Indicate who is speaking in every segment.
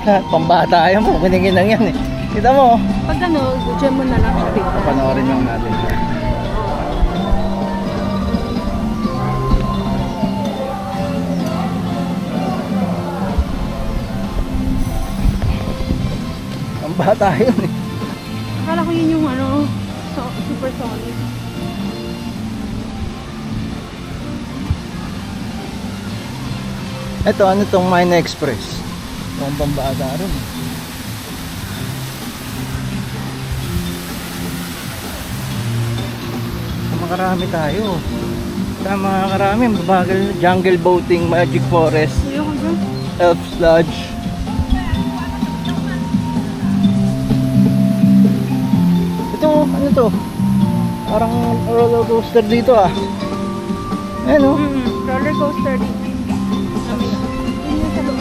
Speaker 1: Pambata yan po, kinikinang yan eh. Kita mo.
Speaker 2: Pag ano, dyan mo na lang siya bigla.
Speaker 1: Panoorin lang natin. Pambata yun eh.
Speaker 2: Akala ko yun yung ano, supersonic.
Speaker 1: Ito, ano tong Mine Express? Ang pambata rin. Makarami tayo. Makarami. Bagal. Jungle boating, magic forest,
Speaker 2: Ayoko dyan.
Speaker 1: Elf's Lodge. Ito, ano to? Parang roller coaster dito ah. Ayan oh.
Speaker 2: Roller coaster dito. Yun yung sa loob.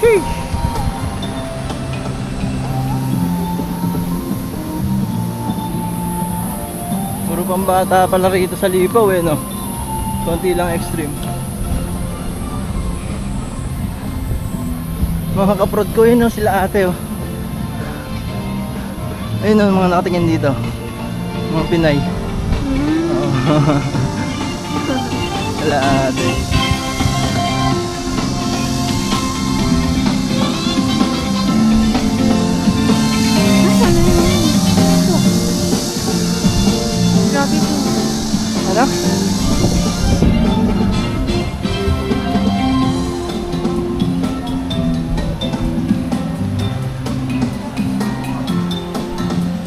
Speaker 1: Sheesh. Puro pambata pala rito sa Lipaw eh no. Konti lang extreme. Mga kaprod ko yun no, sila ate oh. Ayun no, mga nakatingin dito. Mga Pinay. Oh. Sila ate.
Speaker 2: Grabe ito.
Speaker 1: Ano?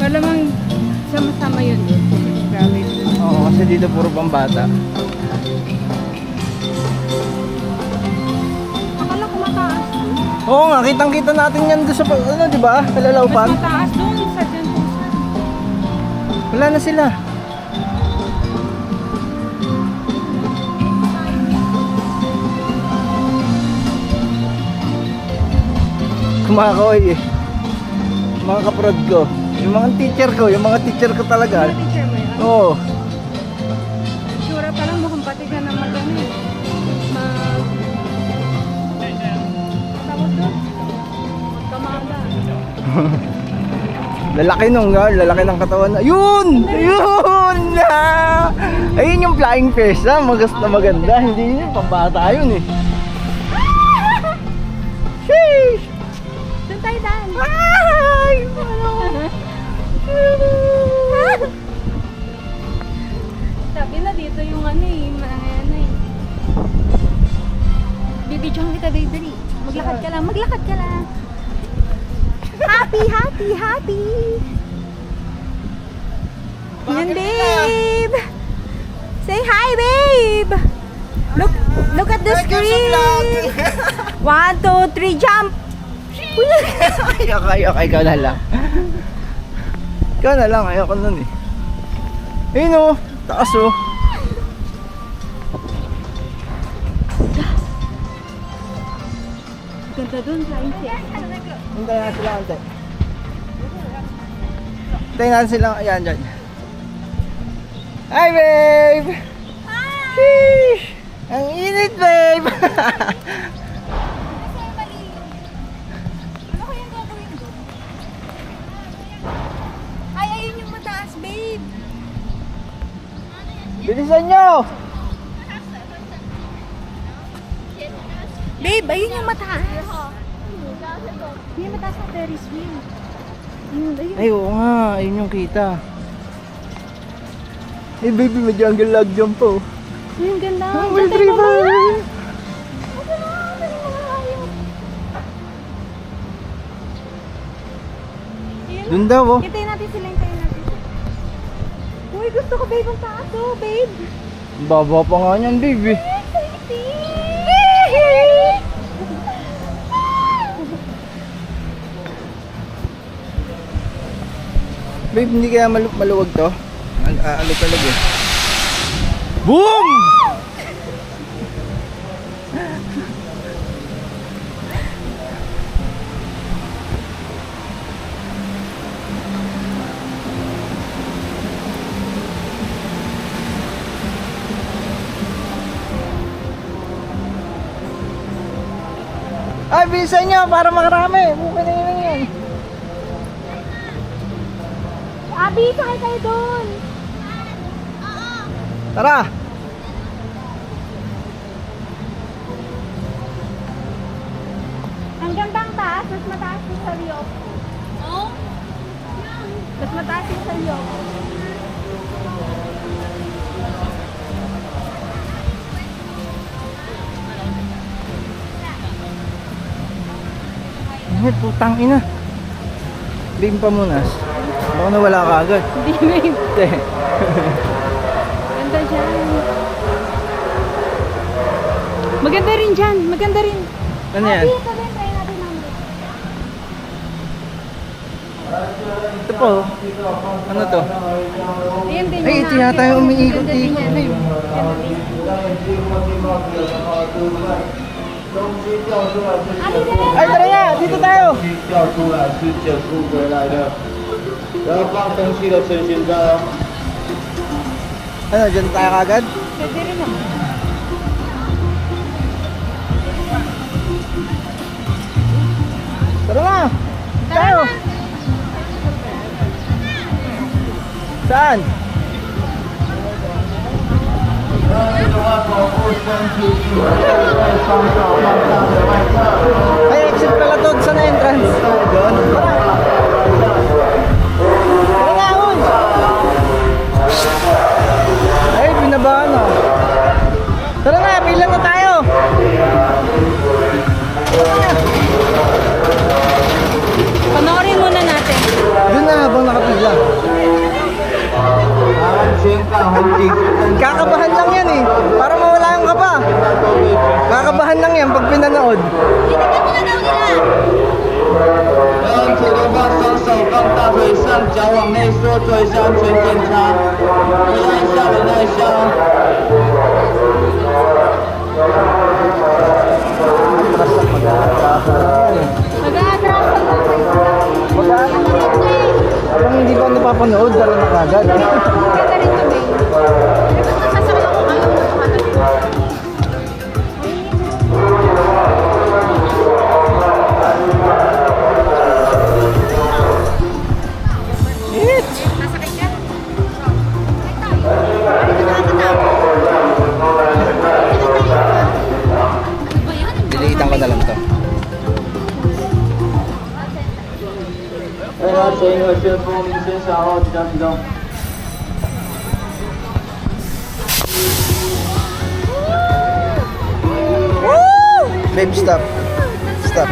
Speaker 2: Malamang sama-sama yun doon. Grabe ito.
Speaker 1: Oo, kasi dito puro pambata.
Speaker 2: Akala ko mataas doon.
Speaker 1: Oo nga, kitang-kita natin yan doon sa ano, di ba? Kalalaupan.
Speaker 2: Mas mataas doon sa dyan po sa...
Speaker 1: Wala na sila. Kumakaway eh. Mga kaprod ko. Yung mga teacher ko talaga.
Speaker 2: Teacher mo yan?
Speaker 1: Oo.
Speaker 2: Sura pa lang mukhang pati ka na magano eh. Tapos doon? Magkamada.
Speaker 1: Lalaki nung girl, lalaki ng katawan na. Yun! Yun! Ayun yung flying fish ha. Maganda. Hindi yun, pambata yun eh. Sheesh!
Speaker 2: Doon tayo daan.
Speaker 1: Ay!
Speaker 2: Sabi na dito yung ano eh, mga ano eh. Bibidyohan kita babe, dali. Maglakad ka lang, maglakad ka lang. Happy, happy, happy. Yan babe. Say hi babe. Look at the screen. 1, 2, 3, jump.
Speaker 1: Ayoko, ikaw na lang. Ikaw na lang, ayoko nun eh. Ayun o, taas o.
Speaker 2: Ganda dun, flying fish.
Speaker 1: Hintayin natin sila ante. Hintayin natin sila, ayan dyan. Hi babe!
Speaker 2: Hi!
Speaker 1: Sheesh! Ang init babe!
Speaker 2: Ano ko yung gagawin doon? Ay, ayun yung mataas, babe.
Speaker 1: Bilisan nyo!
Speaker 2: Babe, ayun yung mataas. Yung mataas na Ferris wheel. Ayun.
Speaker 1: Ay oo nga, ayun yung kita. Eh baby, may jungle log jump po.
Speaker 2: Ayun, ganda.
Speaker 1: Oh, may driver! Doon daw oh.
Speaker 2: Hintayin natin sila, hintayin natin. Uy, gusto ko babe ang taas oh, babe.
Speaker 1: Baba pa nga niyan baby. Babe, hindi kaya maluwag to? Alog-alog eh. Boom! bilisan nyo para makarami. Okay na yun yan.
Speaker 2: Abi, sakay kayo doon.
Speaker 1: Tara!
Speaker 2: Ang gandang taas, mas mataas yung sa Rio. Oh? Mas mataas yung sa Rio.
Speaker 1: Ay, putang ina. Bing pa muna. Baka nawala ka agad.
Speaker 2: Hindi, babe.
Speaker 1: Hindi.
Speaker 2: Ganda dyan. Maganda rin dyan. Maganda rin.
Speaker 1: Ano yan?
Speaker 2: Abi, ito din. Try natin namin.
Speaker 1: Ito po. Ano to?
Speaker 2: Ayan din
Speaker 1: Ay,
Speaker 2: yung
Speaker 1: ito yata yung umiikot
Speaker 2: Ganda din
Speaker 1: dito.
Speaker 2: yan. Abi, dali.
Speaker 1: Ay, tara na! Dito tayo!
Speaker 3: 掉出来是减速回来的，然后放东西的前行车。
Speaker 1: Ano, dyan tayo kagad?
Speaker 2: Pwede rin naman.
Speaker 1: Tara na!
Speaker 2: Tara
Speaker 1: Tayo!
Speaker 2: na.
Speaker 1: Saan?
Speaker 3: 的话，头部伸出去，双手放上外侧。
Speaker 1: Ay, exit pala to sa entrance. Doon. Tara! Tara na, uy! Ay, binabahan na. Tara na, pila na tayo! Tara na!
Speaker 2: Panoorin muna natin.
Speaker 1: Doon na habang nakapila.
Speaker 3: 先看红景，
Speaker 1: Kakabahan lang yan eh. Para mawala yung kaba. Kakabahan lang yan pag pinanood.
Speaker 2: Titignan mo na daw nila.
Speaker 3: 然后主动放双手放大腿上，脚往内缩，做一下安全检查，回来一下，回来一下。
Speaker 2: Mag-a-attract ang
Speaker 1: Mag-ano? Habang hindi pa napapanood, dala na kagad.
Speaker 2: Ganda rin to, babe. Sasakay ako kayo.
Speaker 1: Shit!
Speaker 2: Nasakay ka? Ano ba yan?
Speaker 1: Dilitan ko na lang to.
Speaker 3: 哎，那前一个旋风铃先响后，即将启动。
Speaker 1: Babe, stop. Stop.